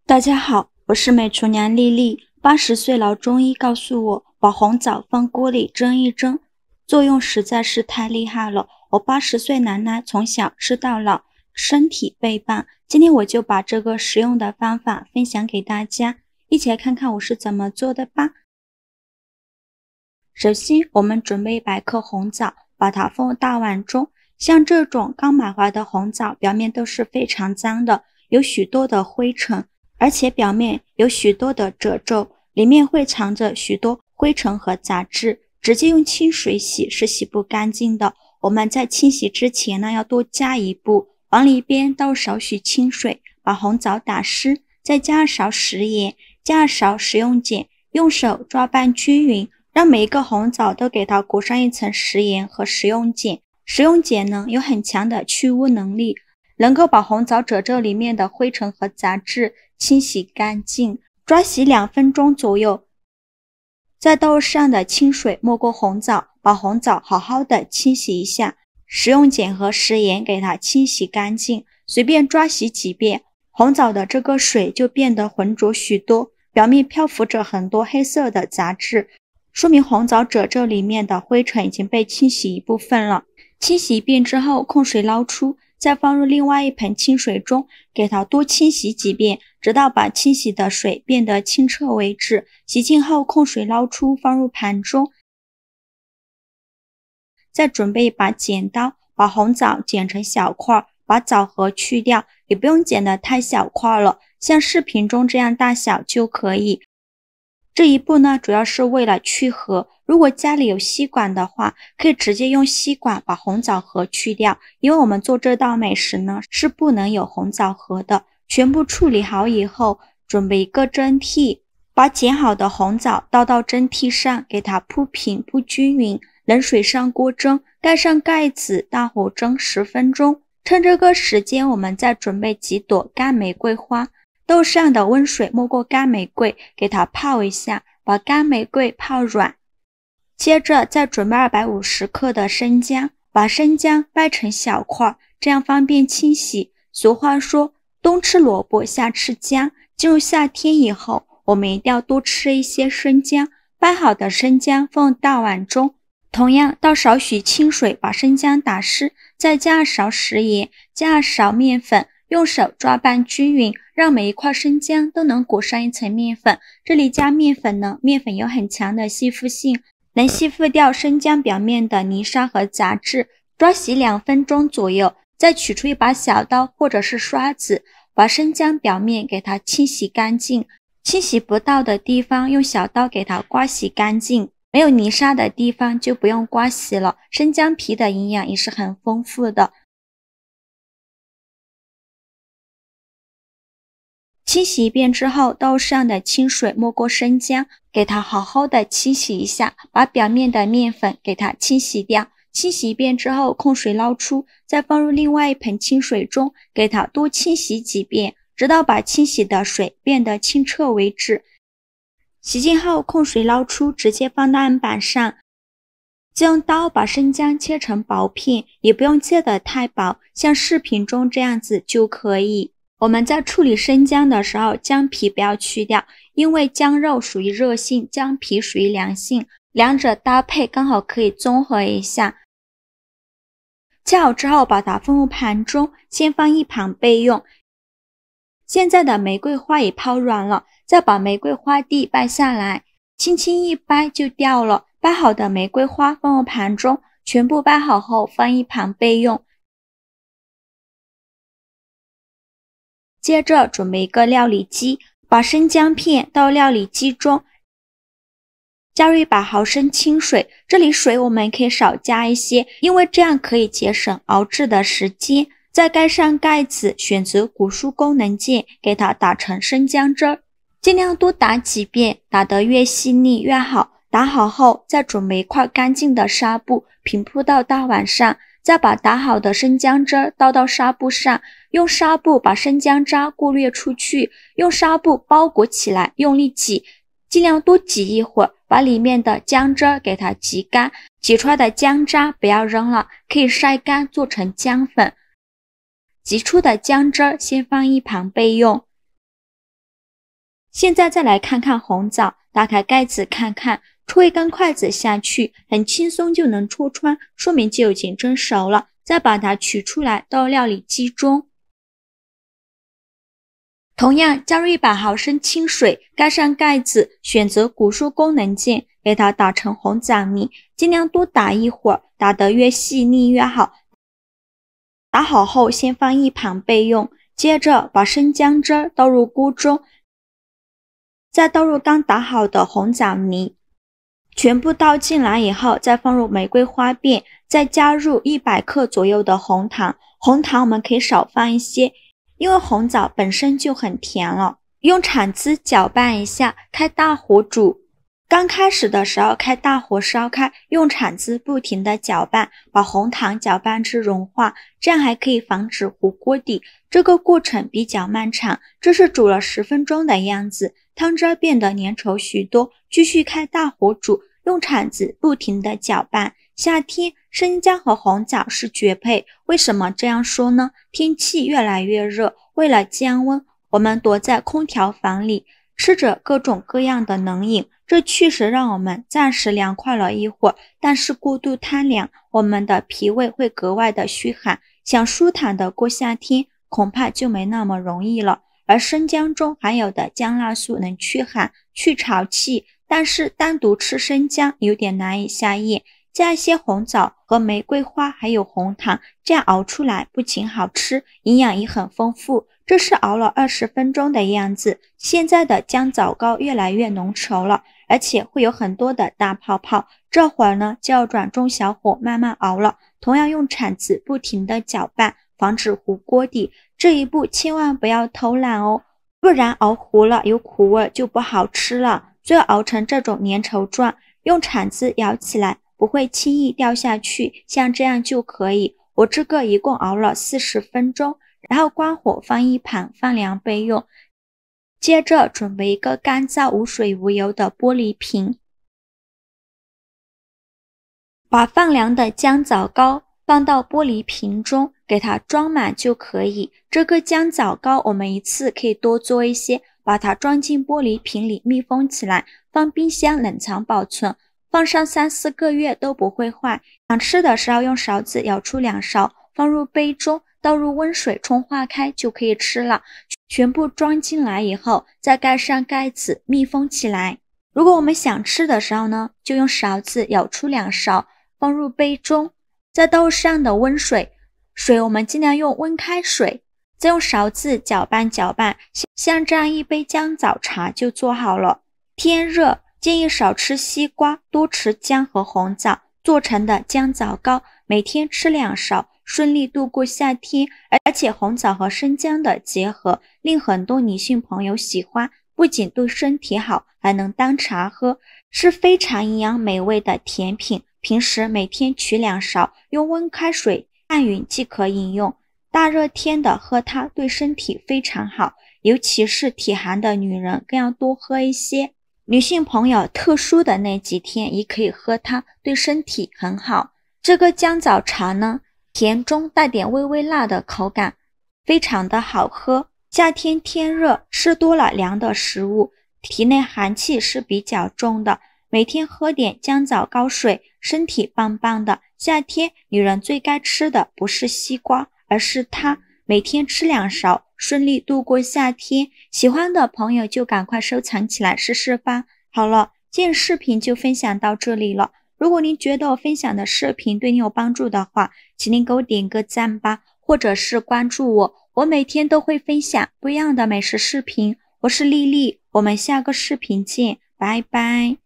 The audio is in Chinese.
大家好，我是美厨娘丽丽。80岁老中医告诉我，把红枣放锅里蒸一蒸，作用实在是太厉害了。我80岁奶奶从小吃到老，身体倍棒。今天我就把这个实用的方法分享给大家，一起来看看我是怎么做的吧。首先，我们准备100克红枣，把它放大碗中。像这种刚买回来的红枣，表面都是非常脏的，有许多的灰尘。而且表面有许多的褶皱，里面会藏着许多灰尘和杂质，直接用清水洗是洗不干净的。我们在清洗之前呢，要多加一步，往里边倒少许清水，把红枣打湿，再加勺食盐，加勺食用碱，用手抓拌均匀，让每一个红枣都给它裹上一层食盐和食用碱。食用碱呢，有很强的去污能力，能够把红枣褶皱里面的灰尘和杂质清洗干净，抓洗2分钟左右。在豆上的清水没过红枣，把红枣好好的清洗一下，食用碱和食盐给它清洗干净，随便抓洗几遍，红枣的这个水就变得浑浊许多，表面漂浮着很多黑色的杂质，说明红枣褶皱里面的灰尘已经被清洗一部分了。清洗一遍之后，控水捞出，再放入另外一盆清水中，给它多清洗几遍，直到把清洗的水变得清澈为止。洗净后控水捞出，放入盘中。再准备一把剪刀，把红枣剪成小块，把枣核去掉，也不用剪得太小块了，像视频中这样大小就可以。这一步呢，主要是为了去核。如果家里有吸管的话，可以直接用吸管把红枣核去掉，因为我们做这道美食呢，是不能有红枣核的。全部处理好以后，准备一个蒸屉，把剪好的红枣倒到蒸屉上，给它铺平铺均匀，冷水上锅蒸，盖上盖子，大火蒸10分钟。趁这个时间，我们再准备几朵干玫瑰花。豆上的温水没过干玫瑰，给它泡一下，把干玫瑰泡软。接着再准备250克的生姜，把生姜掰成小块，这样方便清洗。俗话说，冬吃萝卜夏吃姜，进入夏天以后，我们一定要多吃一些生姜。掰好的生姜放大碗中，同样倒少许清水把生姜打湿，再加勺食盐，加勺面粉，用手抓拌均匀，让每一块生姜都能裹上一层面粉。这里加面粉呢，面粉有很强的吸附性，能吸附掉生姜表面的泥沙和杂质。抓洗2分钟左右，再取出一把小刀或者是刷子，把生姜表面给它清洗干净。清洗不到的地方，用小刀给它刮洗干净。没有泥沙的地方就不用刮洗了。生姜皮的营养也是很丰富的。清洗一遍之后，豆上的清水没过生姜，给它好好的清洗一下，把表面的面粉给它清洗掉。清洗一遍之后，控水捞出，再放入另外一盆清水中，给它多清洗几遍，直到把清洗的水变得清澈为止。洗净后，控水捞出，直接放到案板上，再用刀把生姜切成薄片，也不用切得太薄，像视频中这样子就可以。我们在处理生姜的时候，姜皮不要去掉，因为姜肉属于热性，姜皮属于凉性，两者搭配刚好可以综合一下。切好之后，把它放入盘中，先放一旁备用。现在的玫瑰花也泡软了，再把玫瑰花蒂掰下来，轻轻一掰就掉了。掰好的玫瑰花放入盘中，全部掰好后放一旁备用。接着准备一个料理机，把生姜片到料理机中，加入100毫升清水，这里水我们可以少加一些，因为这样可以节省熬制的时间。再盖上盖子，选择古书功能键，给它打成生姜汁儿，尽量多打几遍，打得越细腻越好。打好后，再准备一块干净的纱布，平铺到大碗上，再把打好的生姜汁儿倒到纱布上，用纱布把生姜渣过滤出去，用纱布包裹起来，用力挤，尽量多挤一会儿，把里面的姜汁儿给它挤干。挤出来的姜渣不要扔了，可以晒干做成姜粉。挤出的姜汁儿先放一旁备用。现在再来看看红枣，打开盖子看看，戳一根筷子下去，很轻松就能戳穿，说明就已经蒸熟了。再把它取出来到料理机中。同样加入100毫升清水，盖上盖子，选择古树功能键，给它打成红枣泥，尽量多打一会儿，打得越细腻越好。打好后先放一旁备用，接着把生姜汁倒入锅中，再倒入刚打好的红枣泥，全部倒进来以后，再放入玫瑰花瓣，再加入100克左右的红糖。红糖我们可以少放一些，因为红枣本身就很甜了。用铲子搅拌一下，开大火煮。刚开始的时候开大火烧开，用铲子不停地搅拌，把红糖搅拌至融化，这样还可以防止糊锅底。这个过程比较漫长，这是煮了10分钟的样子，汤汁变得粘稠许多。继续开大火煮，用铲子不停地搅拌。夏天生姜和红枣是绝配，为什么这样说呢？天气越来越热，为了降温，我们躲在空调房里，吃着各种各样的冷饮，这确实让我们暂时凉快了一会儿，但是过度贪凉，我们的脾胃会格外的虚寒，想舒坦的过夏天，恐怕就没那么容易了。而生姜中含有的姜辣素能驱寒、去潮气，但是单独吃生姜有点难以下咽，加一些红枣和玫瑰花还有红糖，这样熬出来不仅好吃，营养也很丰富。这是熬了20分钟的样子，现在的姜枣糕越来越浓稠了，而且会有很多的大泡泡，这会儿呢就要转中小火慢慢熬了，同样用铲子不停地搅拌，防止糊锅底。这一步千万不要偷懒哦，不然熬糊了有苦味就不好吃了。最后熬成这种粘稠状，用铲子舀起来不会轻易掉下去，像这样就可以。我这个一共熬了40分钟，然后关火放一旁放凉备用。接着准备一个干燥无水无油的玻璃瓶，把放凉的姜枣糕放到玻璃瓶中，给它装满就可以。这个姜枣糕我们一次可以多做一些，把它装进玻璃瓶里密封起来，放冰箱冷藏保存，放上3-4个月都不会坏。想吃的时候用勺子舀出2勺，放入杯中，倒入温水冲化开就可以吃了。全部装进来以后，再盖上盖子密封起来。如果我们想吃的时候呢，就用勺子舀出2勺，放入杯中，再倒上的温水，水我们尽量用温开水，再用勺子搅拌搅拌，像这样一杯姜枣茶就做好了。天热建议少吃西瓜，多吃姜和红枣做成的姜枣糕，每天吃2勺，顺利度过夏天。而且红枣和生姜的结合令很多女性朋友喜欢，不仅对身体好，还能当茶喝，是非常营养美味的甜品。平时每天取2勺，用温开水拌匀即可饮用。大热天的喝它对身体非常好，尤其是体寒的女人更要多喝一些。女性朋友特殊的那几天也可以喝它，对身体很好。这个姜枣茶呢，甜中带点微微辣的口感，非常的好喝。夏天天热，吃多了凉的食物，体内寒气是比较重的，每天喝点姜枣糕水，身体棒棒的。夏天女人最该吃的不是西瓜，而是它，每天吃2勺，顺利度过夏天。喜欢的朋友就赶快收藏起来试试吧。好了，今天视频就分享到这里了。如果您觉得我分享的视频对你有帮助的话，请您给我点个赞吧，或者是关注我，我每天都会分享不一样的美食视频。我是丽丽，我们下个视频见，拜拜。